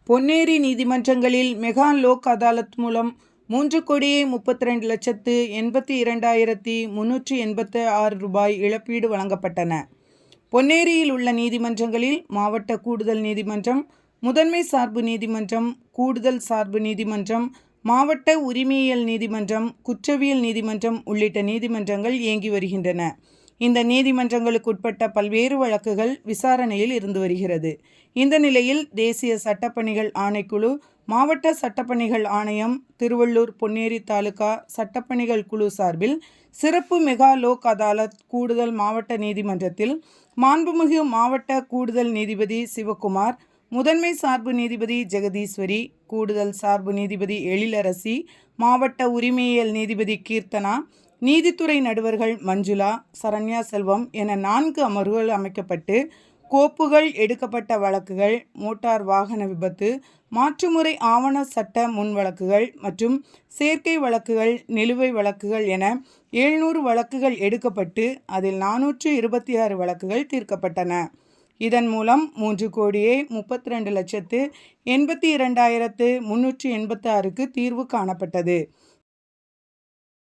பொன்னேரி நீதிமன்றங்களில் மெகா லோக் அதாலத் மூலம் 3,32,82,386 ரூபாய் இழப்பீடு வழங்கப்பட்டன. பொன்னேரியில் உள்ள நீதிமன்றங்களில் மாவட்ட கூடுதல் நீதிமன்றம், முதன்மை சார்பு நீதிமன்றம், கூடுதல் சார்பு நீதிமன்றம், மாவட்ட உரிமையியல் நீதிமன்றம், குற்றவியல் நீதிமன்றம் உள்ளிட்ட நீதிமன்றங்கள் இயங்கி வருகின்றன. இந்த நீதிமன்றங்களுக்குட்பட்ட பல்வேறு வழக்குகள் விசாரணையில் இருந்து வருகிறது. இந்த நிலையில் தேசிய சட்டப்பணிகள் ஆணைக்குழு, மாவட்ட சட்டப்பணிகள் ஆணையம், திருவள்ளூர் பொன்னேரி தாலுகா சட்டப்பணிகள் குழு சார்பில் சிறப்பு மெகா லோக் அதாலத் கூடுதல் மாவட்ட நீதிமன்றத்தில் மாண்புமிகு மாவட்ட கூடுதல் நீதிபதி சிவக்குமார், முதன்மை சார்பு நீதிபதி ஜெகதீஸ்வரி, கூடுதல் சார்பு நீதிபதி எழிலரசி, மாவட்ட உரிமையியல் நீதிபதி கீர்த்தனா, நீதித்துறை நடுவர்கள் மஞ்சுளா, சரண்யா செல்வம் என 4 அமர்வுகள் அமைக்கப்பட்டு கோப்புகள் எடுக்கப்பட்ட வழக்குகள், மோட்டார் வாகன விபத்து, மாற்றுமுறை ஆவண சட்ட முன் வழக்குகள் மற்றும் சேர்க்கை வழக்குகள், நிலுவை வழக்குகள் என 700 வழக்குகள் எடுக்கப்பட்டு அதில் 426 வழக்குகள் தீர்க்கப்பட்டன. இதன் மூலம் 3,32,82,386க்கு தீர்வு காணப்பட்டது.